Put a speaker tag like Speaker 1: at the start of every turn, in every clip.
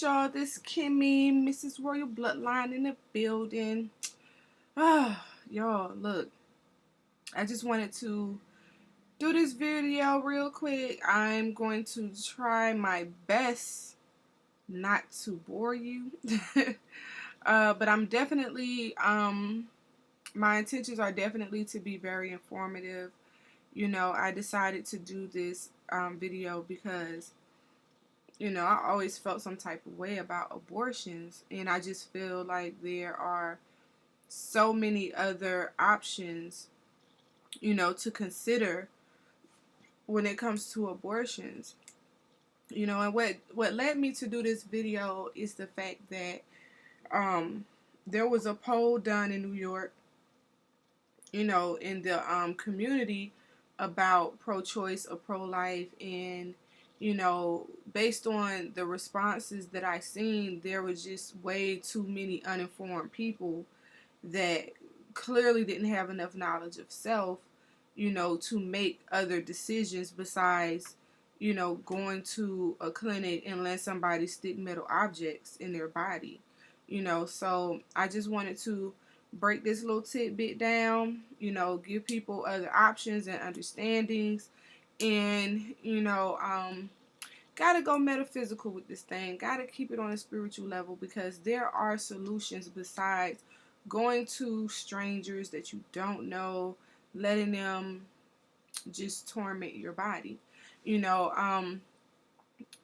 Speaker 1: y'all? This Kimmy, Mrs. Royal Bloodline in the building. Y'all, look, I just wanted to do this video real quick. I'm going to try my best not to bore you. But I'm definitely, my intentions are definitely to be very informative. You know, I decided to do this video because I always felt some type of way about abortions, and I just feel like there are so many other options, to consider when it comes to abortions. And what led me to do this video is the fact that there was a poll done in New York, in the community about pro-choice or pro-life, and based on the responses that I seen, there was just way too many uninformed people that clearly didn't have enough knowledge of self, to make other decisions besides, going to a clinic and let somebody stick metal objects in their body. So I just wanted to break this little tidbit down, give people other options and understandings, and, gotta go metaphysical with this thing, gotta keep it on a spiritual level, because there are solutions besides going to strangers that you don't know, letting them just torment your body. I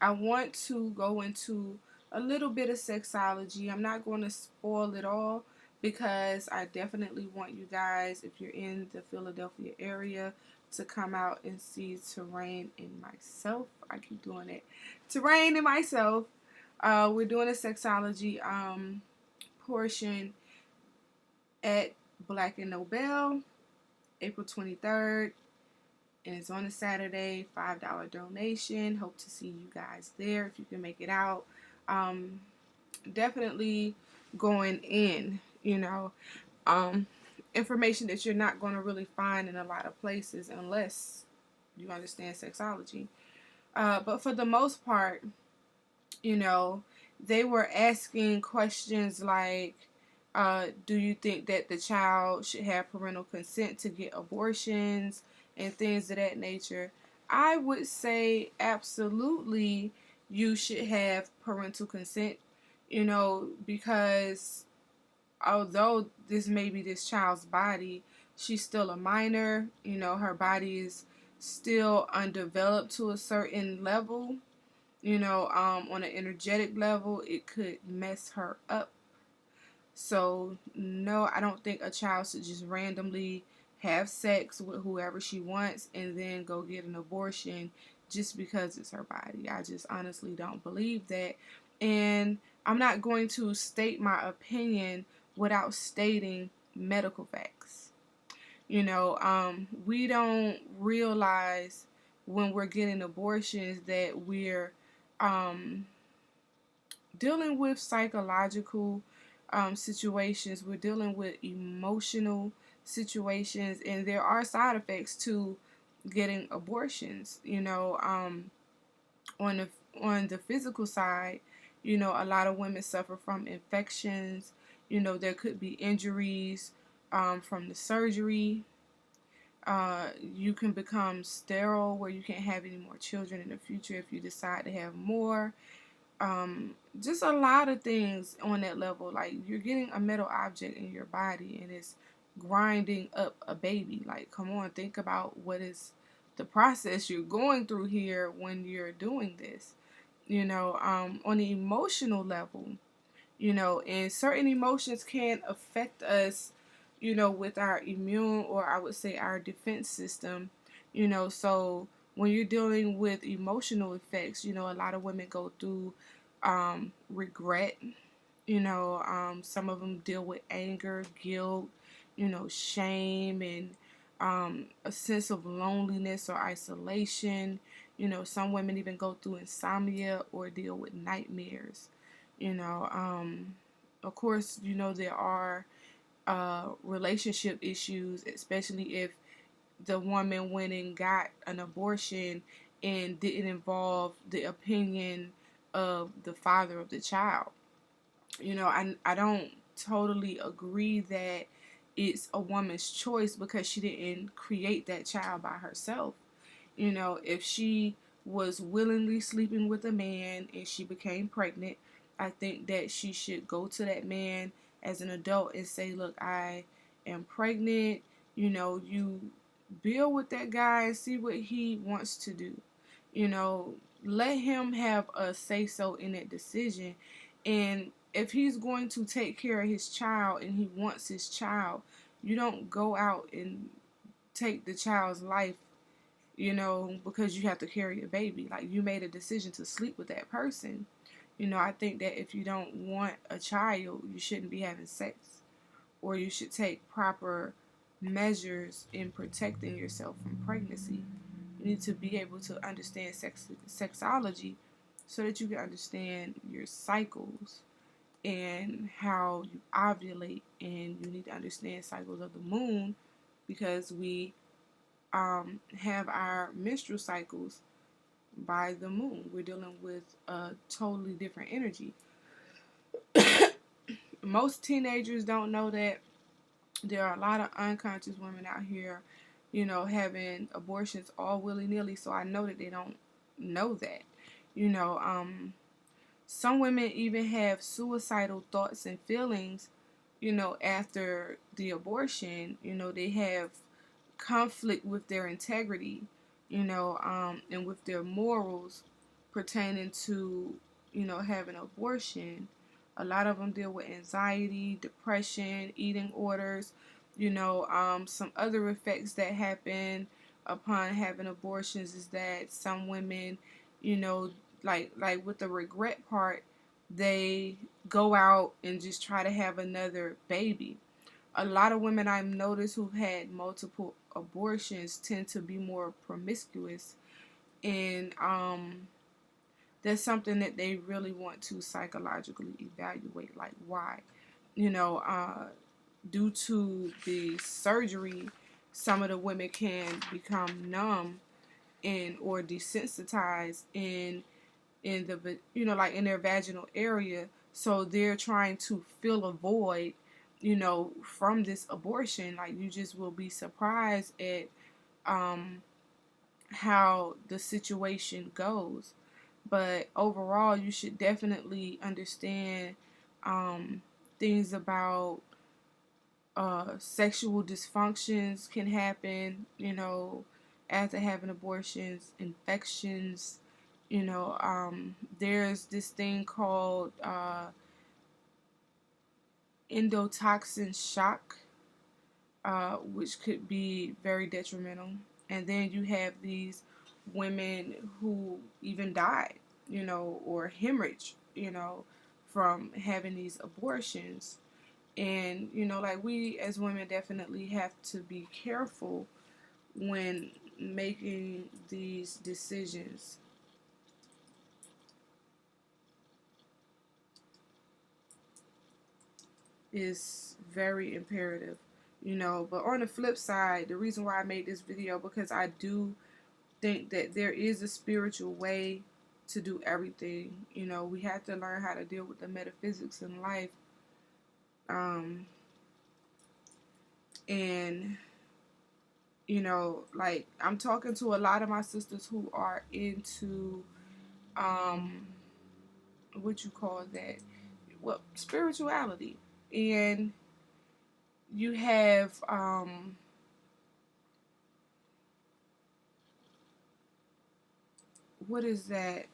Speaker 1: want to go into a little bit of sexology. I'm not going to spoil it all because I definitely want you guys, if you're in the Philadelphia area, to come out and see Terrain and Myself. I keep doing it. Terrain and Myself. We're doing a sexology portion at Black and Nobel, April 23rd. And it's on a Saturday, $5 donation. Hope to see you guys there if you can make it out. Definitely going in, information that you're not going to really find in a lot of places unless you understand sexology. But for the most part, they were asking questions like, do you think that the child should have parental consent to get abortions and things of that nature? I would say absolutely you should have parental consent, because although this may be this child's body, she's still a minor. Her body is still undeveloped to a certain level. On an energetic level, it could mess her up. So, no, I don't think a child should just randomly have sex with whoever she wants and then go get an abortion just because it's her body. I just honestly don't believe that. And I'm not going to state my opinion without stating medical facts. We don't realize when we're getting abortions that we're dealing with psychological situations, we're dealing with emotional situations, and there are side effects to getting abortions. On the physical side, a lot of women suffer from infections. There could be injuries from the surgery. You can become sterile where you can't have any more children in the future if you decide to have more. Just a lot of things on that level. Like, you're getting a metal object in your body and it's grinding up a baby. Like, come on, think about what is the process you're going through here when you're doing this. On the emotional level, and certain emotions can affect us, with our immune, or I would say our defense system, so when you're dealing with emotional effects, a lot of women go through regret. Some of them deal with anger, guilt, shame, and a sense of loneliness or isolation. Some women even go through insomnia or deal with nightmares. Of course, there are relationship issues, especially if the woman went and got an abortion and didn't involve the opinion of the father of the child. I don't totally agree that it's a woman's choice because she didn't create that child by herself. If she was willingly sleeping with a man and she became pregnant, I think that she should go to that man as an adult and say, look, I am pregnant. You build with that guy and see what he wants to do. you know Let him have a say so in that decision. And if he's going to take care of his child and he wants his child, you don't go out and take the child's life, because you have to carry a baby. Like, you made a decision to sleep with that person. I think that if you don't want a child, you shouldn't be having sex, or you should take proper measures in protecting yourself from pregnancy. You need to be able to understand sexology so that you can understand your cycles and how you ovulate. And you need to understand cycles of the moon, because we have our menstrual cycles by the moon. We're dealing with a totally different energy. Most teenagers don't know that. There are a lot of unconscious women out here, having abortions all willy-nilly. So I know that they don't know that. You know, some women even have suicidal thoughts and feelings, after the abortion. They have conflict with their integrity, and with their morals pertaining to, having an abortion. A lot of them deal with anxiety, depression, eating orders, some other effects that happen upon having abortions is that some women, you know, like with the regret part, they go out and just try to have another baby. A lot of women I've noticed who've had multiple abortions tend to be more promiscuous, and that's something that they really want to psychologically evaluate. Like, why? You know, due to the surgery, some of the women can become numb and or desensitized in the, like in their vaginal area. So they're trying to fill a void, from this abortion. Like, you just will be surprised at how the situation goes. But overall, you should definitely understand things about sexual dysfunctions can happen, after having abortions, infections. There's this thing called endotoxin shock, which could be very detrimental. And then you have these women who even died, or hemorrhage, from having these abortions. And, like, we as women definitely have to be careful when making these decisions. Is very imperative, But on the flip side, the reason why I made this video, because I do think that there is a spiritual way to do everything. We have to learn how to deal with the metaphysics in life. And like, I'm talking to a lot of my sisters who are into what you call that, well, spirituality. And you have what is that,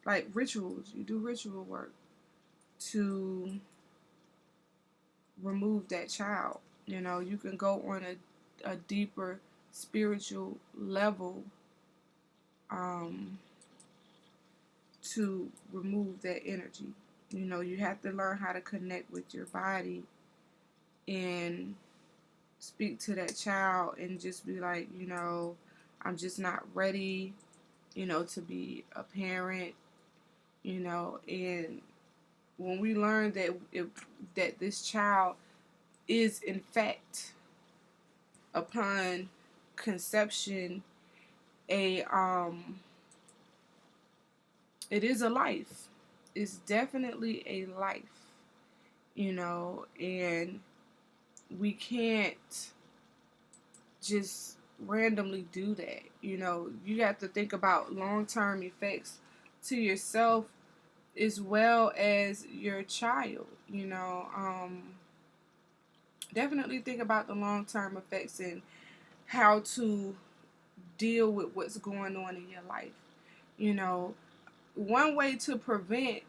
Speaker 1: like rituals. You do ritual work to remove that child. You can go on a deeper spiritual level to remove that energy. You have to learn how to connect with your body and speak to that child and just be like, I'm just not ready, to be a parent, and when we learn that this child is in fact, upon conception, a It is a life. It's definitely a life, and we can't just randomly do that. You have to think about long term effects to yourself as well as your child. Definitely think about the long term effects and how to deal with what's going on in your life. You know, one way to prevent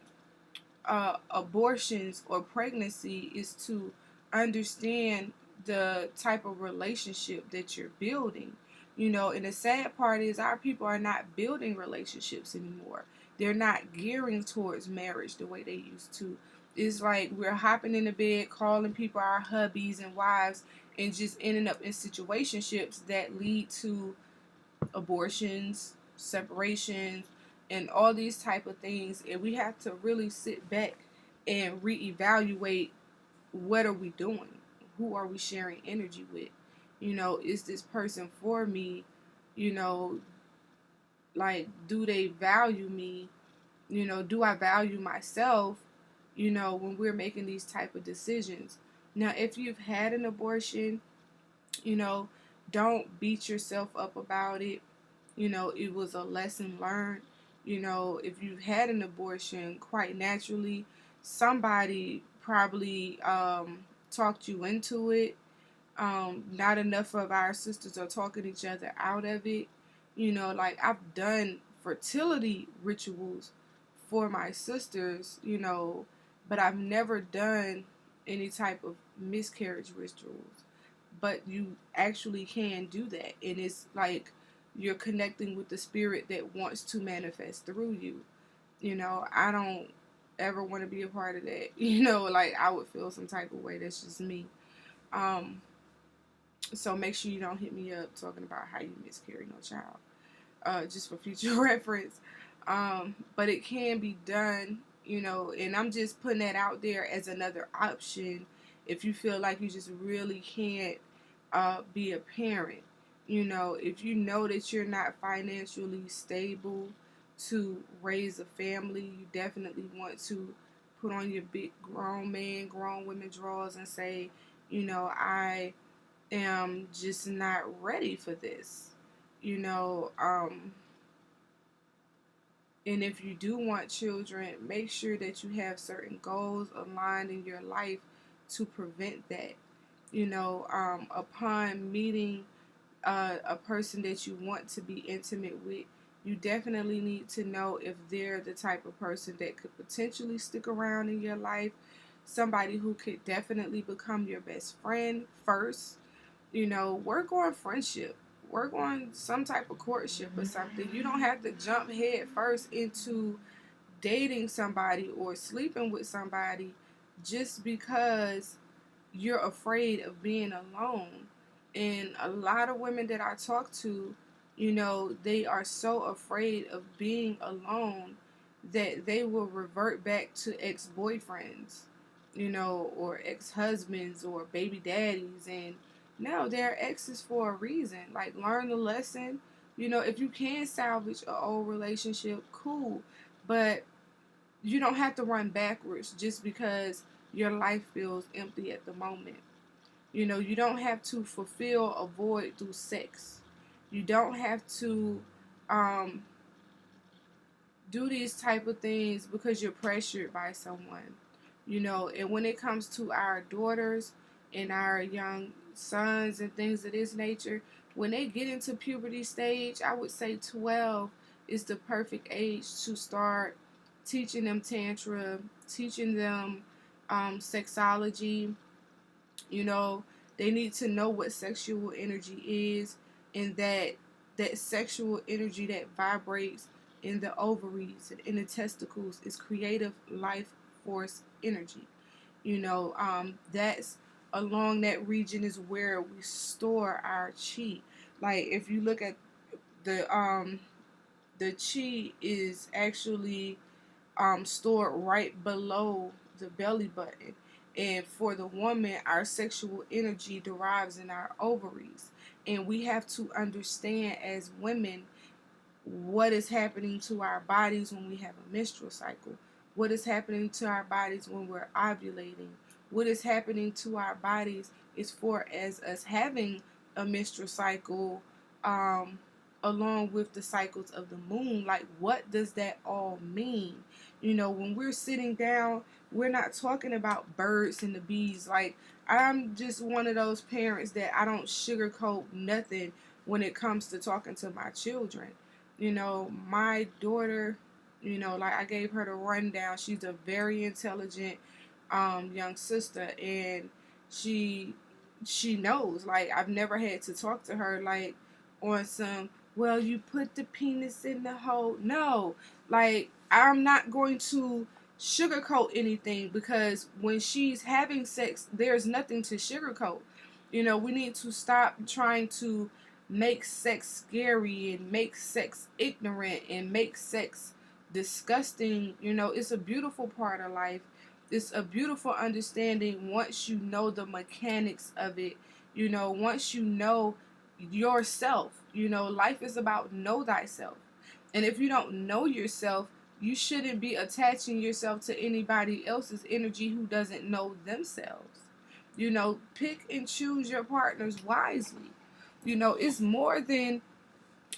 Speaker 1: abortions or pregnancy is to understand the type of relationship that you're building. And the sad part is our people are not building relationships anymore. They're not gearing towards marriage the way they used to. It's like we're hopping in the bed, calling people our hubbies and wives, and just ending up in situationships that lead to abortions, separations, and all these type of things. And we have to really sit back and reevaluate, what are we doing? Who are we sharing energy with? Is this person for me? You know, like, do they value me? Do I value myself? When we're making these type of decisions. Now, if you've had an abortion, you know, don't beat yourself up about it. It was a lesson learned. If you've had an abortion, quite naturally, somebody probably talked you into it. Not enough of our sisters are talking each other out of it. Like, I've done fertility rituals for my sisters, but I've never done any type of miscarriage rituals. But you actually can do that, and it's like you're connecting with the spirit that wants to manifest through you. I don't ever want to be a part of that. Like, I would feel some type of way. That's just me. So make sure you don't hit me up talking about how you miscarry no child, just for future reference. But it can be done, and I'm just putting that out there as another option if you feel like you just really can't be a parent. If you know that you're not financially stable to raise a family, you definitely want to put on your big grown man, grown women drawers and say, I am just not ready for this. You know, um, and if you do want children, make sure that you have certain goals aligned in your life to prevent that. Upon meeting a person that you want to be intimate with, you definitely need to know if they're the type of person that could potentially stick around in your life, somebody who could definitely become your best friend first. Work on friendship, work on some type of courtship or something. You don't have to jump head first into dating somebody or sleeping with somebody just because you're afraid of being alone. And a lot of women that I talk to, they are so afraid of being alone that they will revert back to ex-boyfriends, or ex-husbands or baby daddies. And no, they're exes for a reason. Like, learn the lesson. If you can salvage an old relationship, cool. But you don't have to run backwards just because your life feels empty at the moment. You don't have to fulfill a void through sex. You don't have to um, do these type of things because you're pressured by someone. And when it comes to our daughters and our young sons and things of this nature, when they get into puberty stage, I would say 12 is the perfect age to start teaching them tantrum, teaching them sexology. you know they need to know what sexual energy is, and that sexual energy that vibrates in the ovaries and in the testicles is creative life force energy. That's along that region is where we store our chi. Like, if you look at the chi is actually stored right below the belly button. And for the woman, our sexual energy derives in our ovaries. And we have to understand as women what is happening to our bodies when we have a menstrual cycle, what is happening to our bodies when we're ovulating, what is happening to our bodies as far as us having a menstrual cycle, um, along with the cycles of the moon. Like, what does that all mean? When we're sitting down, we're not talking about birds and the bees. Like, I'm just one of those parents that I don't sugarcoat nothing when it comes to talking to my children. My daughter, like I gave her the rundown. She's a very intelligent young sister, and she she knows. Like, I've never had to talk to her like on some, well, you put the penis in the hole. No, like, I'm not going to sugarcoat anything, because when she's having sex, there's nothing to sugarcoat. We need to stop trying to make sex scary and make sex ignorant and make sex disgusting. It's a beautiful part of life. It's a beautiful understanding once you know the mechanics of it. Once you know yourself. Life is about know thyself. And if you don't know yourself, you shouldn't be attaching yourself to anybody else's energy who doesn't know themselves. Pick and choose your partners wisely. It's more than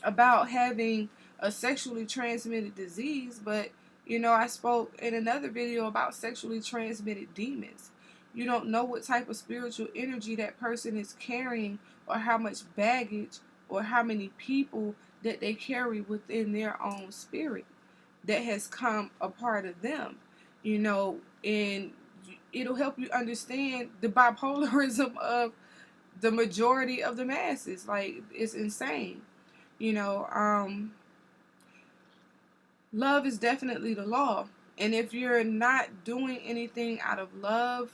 Speaker 1: about having a sexually transmitted disease, but I spoke in another video about sexually transmitted demons. You don't know what type of spiritual energy that person is carrying, or how much baggage, or how many people that they carry within their own spirit that has come a part of them. And it'll help you understand the bipolarism of the majority of the masses. Like, it's insane. You know, um, Love is definitely the law. And if you're not doing anything out of love,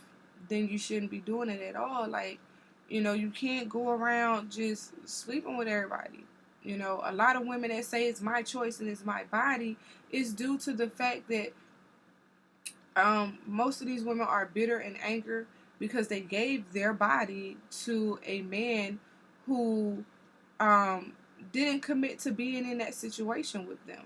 Speaker 1: then you shouldn't be doing it at all. Like, you can't go around just sleeping with everybody. A lot of women that say it's my choice and it's my body is due to the fact that most of these women are bitter and angry because they gave their body to a man who um, didn't commit to being in that situation with them,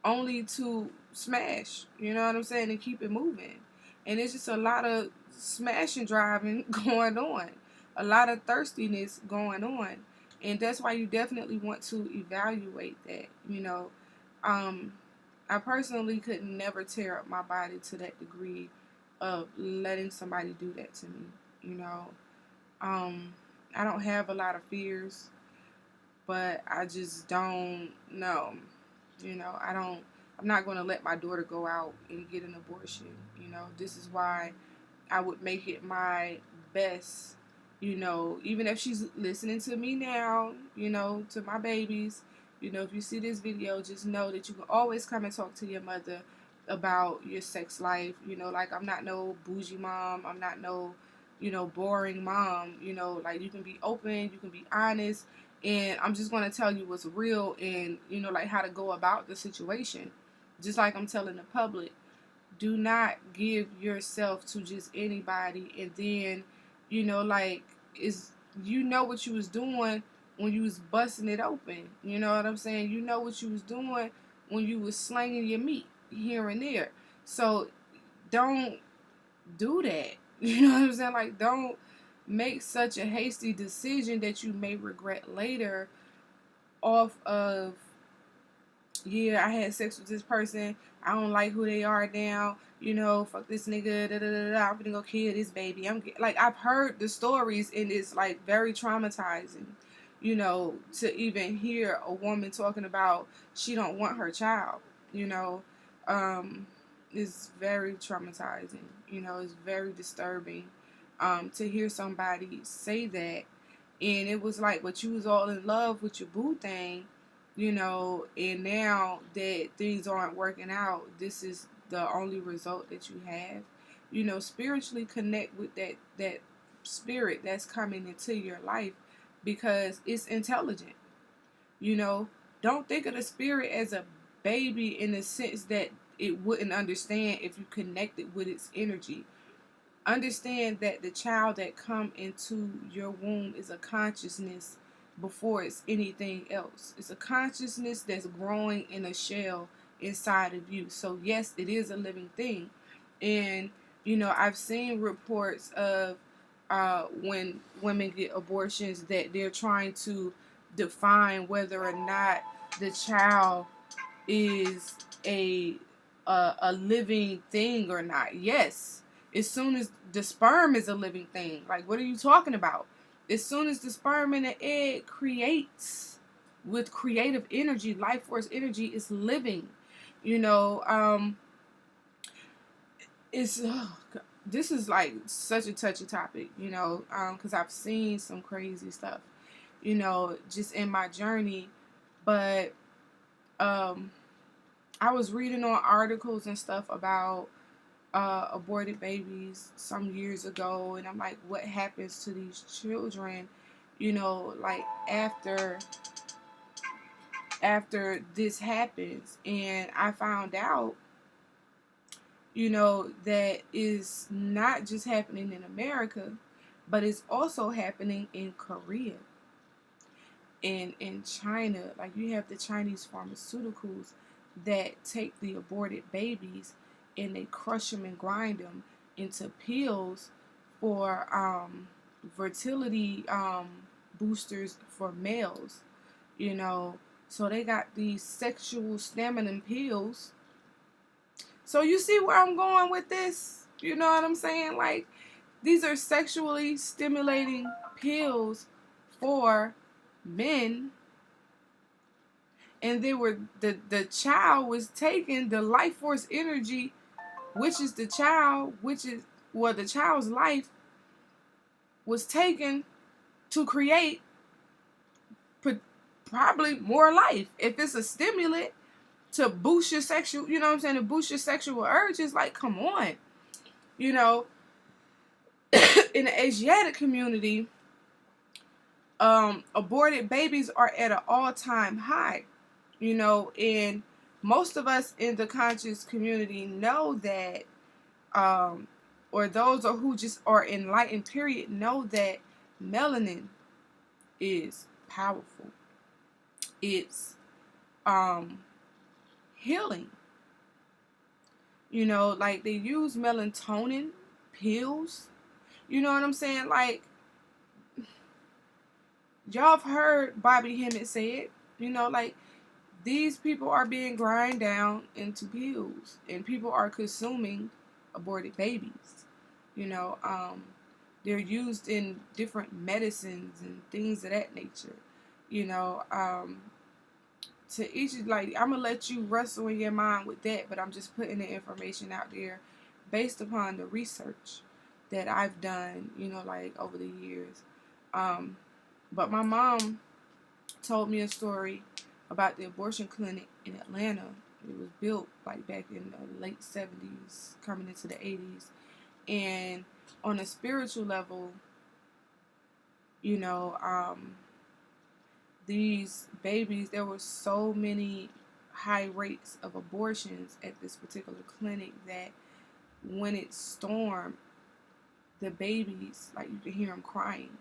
Speaker 1: only to smash, you know what I'm saying, and keep it moving. And it's just a lot of smashing driving going on, a lot of thirstiness going on. And that's why you definitely want to evaluate that. Um, I personally could never tear up my body to that degree of letting somebody do that to me. You know, um, I don't have a lot of fears, but I just don't know. I don't. I'm not going to let my daughter go out and get an abortion. This is why I would make it my best. Even if she's listening to me now, to my babies, if you see this video, just know that you can always come and talk to your mother about your sex life. Like, I'm not no bougie mom. I'm not no, boring mom. Like, you can be open, you can be honest, and I'm just going to tell you what's real and, like, how to go about the situation. Just like I'm telling the public, do not give yourself to just anybody, and then, like, is what you was doing when you was busting it open. You know what I'm saying? You know what you was doing when you was slanging your meat here and there. So don't do that. You know what I'm saying? Like, don't make such a hasty decision that you may regret later off of, yeah, I had sex with this person, I don't like who they are now, fuck this nigga, da da da da, I'm gonna go kill this baby. Like, I've heard the stories, and it's like very traumatizing, to even hear a woman talking about she don't want her child, you know, um, it's very traumatizing, it's very disturbing, to hear somebody say that, and it was like, but you was all in love with your boo thing, and now that things aren't working out, this is the only result that you have. Spiritually connect with that spirit that's coming into your life, because it's intelligent. Don't think of the spirit as a baby in the sense that it wouldn't understand if you connected with its energy. Understand that the child that come into your womb is a consciousness before it's anything else. It's a consciousness that's growing in a shell inside of you. So yes, it is a living thing. And I've seen reports of when women get abortions that they're trying to define whether or not the child is a a living thing or not. Yes, as soon as the sperm is a living thing. Like, what are you talking about? As soon as the sperm and the egg creates with creative energy, life force energy, is living. You know, it's this is like such a touchy topic. Because I've seen some crazy stuff. Just in my journey, but I was reading on articles and stuff about aborted babies some years ago, and I'm like, what happens to these children? Like after this happens, and I found out, that is not just happening in America, but it's also happening in Korea and in China. Like, you have the Chinese pharmaceuticals that take the aborted babies and they crush them and grind them into pills for fertility boosters for males. So they got these sexual stamina pills. So you see where I'm going with this? You know what I'm saying? Like, these are sexually stimulating pills for men, and they were the child was taking the life force energy, which is the child, the child's life was taken to create probably more life. If it's a stimulant to boost your sexual, to boost your sexual urges, like, come on. In the Asiatic community, aborted babies are at an all-time high. And most of us in the conscious community know that, or those who just are enlightened, period, know that melanin is powerful. It's healing. Like, they use melatonin pills. You know what I'm saying? Like, y'all have heard Bobby Hemmett say it. Like, these people are being grind down into pills, and people are consuming aborted babies. They're used in different medicines and things of that nature. To each, like, I'm gonna let you wrestle in your mind with that, but I'm just putting the information out there based upon the research that I've done, like, over the years. But my mom told me a story about the abortion clinic in Atlanta. It was built like back in the late 70s, coming into the 80s. And on a spiritual level, these babies, there were so many high rates of abortions at this particular clinic that when it stormed, the babies, like, you can hear them crying.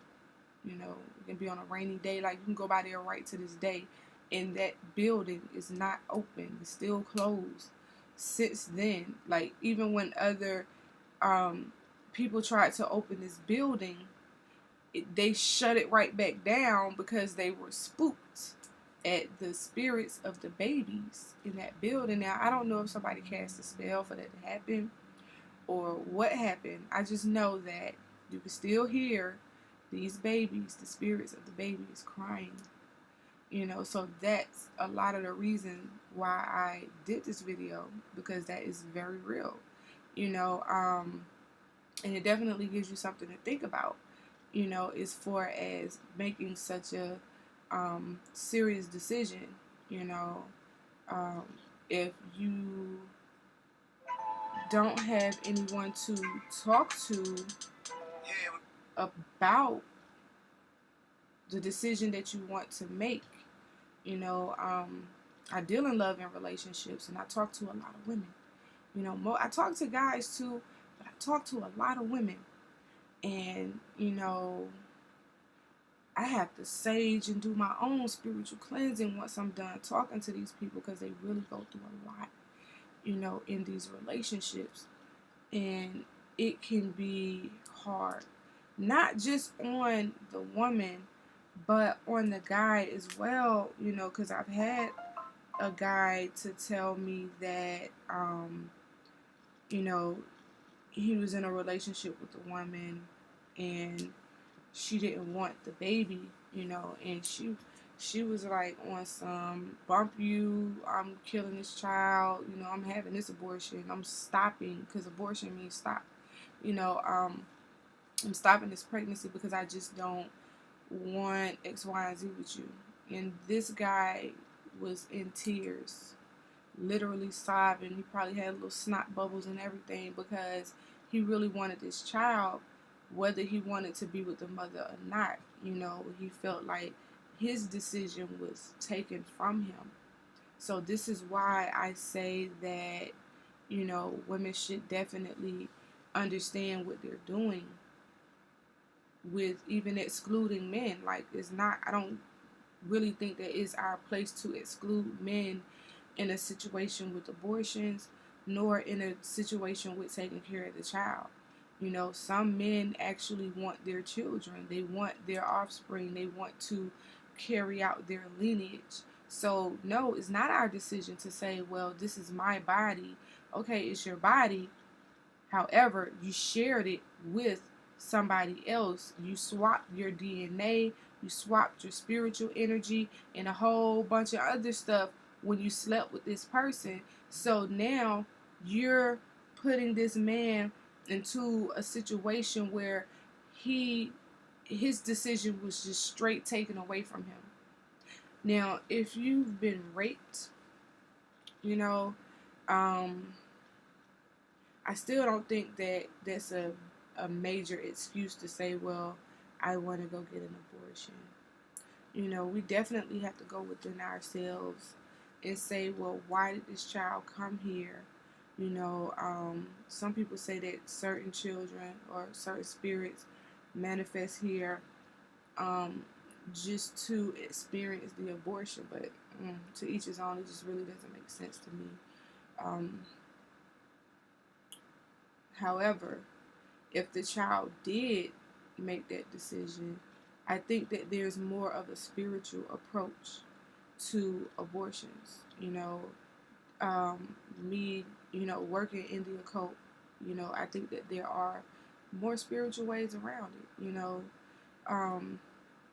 Speaker 1: It can be on a rainy day. Like, you can go by there right to this day, and that building is not open. It's still closed since then. Like, even when other people tried to open this building, they shut it right back down because they were spooked at the spirits of the babies in that building. Now, I don't know if somebody cast a spell for that to happen or what happened. I just know that you can still hear these babies, the spirits of the babies crying. So that's a lot of the reason why I did this video, because that is very real. And it definitely gives you something to think about, as far as making such a serious decision. If you don't have anyone to talk to about the decision that you want to make. I deal in love and relationships, and I talk to a lot of women. I talk to guys too, but I talk to a lot of women. And, I have to sage and do my own spiritual cleansing once I'm done talking to these people, because they really go through a lot, in these relationships. And it can be hard, not just on the woman, but on the guy as well, because I've had a guy to tell me that, you know, he was in a relationship with a woman, and she didn't want the baby, and she was like on some bump you, I'm killing this child, I'm having this abortion, I'm stopping, because abortion means stop, I'm stopping this pregnancy because I just don't want X, Y, and Z with you. And this guy was in tears, literally sobbing. He probably had little snot bubbles and everything, because he really wanted this child, whether he wanted to be with the mother or not. He felt like his decision was taken from him. So this is why I say that, women should definitely understand what they're doing with even excluding men. Like, I don't really think that it's our place to exclude men in a situation with abortions, nor in a situation with taking care of the child. Some men actually want their children, they want their offspring, they want to carry out their lineage. So, no, it's not our decision to say, well, this is my body. Okay, it's your body. However, you shared it with somebody else. You swapped your DNA, you swapped your spiritual energy, and a whole bunch of other stuff when you slept with this person. So now you're putting this man into a situation where his decision was just straight taken away from him. Now, if you've been raped, you know, um, I still don't think that that's a major excuse to say, well, I want to go get an abortion. We definitely have to go within ourselves and say, well, why did this child come here? Some people say that certain children or certain spirits manifest here just to experience the abortion, but to each his own. It just really doesn't make sense to me. Um, However, if the child did make that decision, I think that there's more of a spiritual approach to abortions. Me, working in the occult, I think that there are more spiritual ways around it. Um,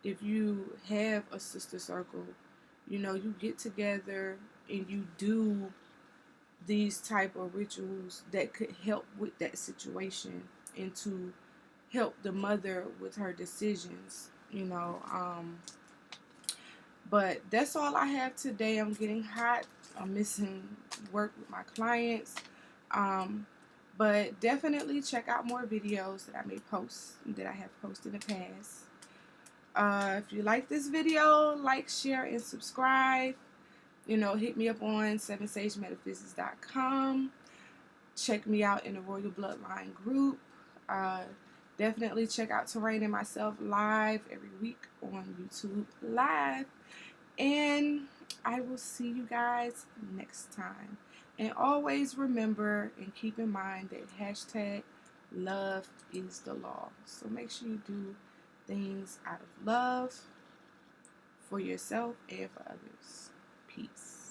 Speaker 1: if you have a sister circle, you get together and you do these type of rituals that could help with that situation and to help the mother with her decisions, but that's all I have today. I'm getting hot. I'm missing work with my clients. But definitely check out more videos that I may post, that I have posted in the past. If you like this video, like, share, and subscribe. Hit me up on 7sagemetaphysics.com. Check me out in the Royal Bloodline group. Definitely check out Terrain and myself live every week on YouTube Live. And I will see you guys next time. And always remember and keep in mind that hashtag love is the law. So make sure you do things out of love for yourself and for others. Peace.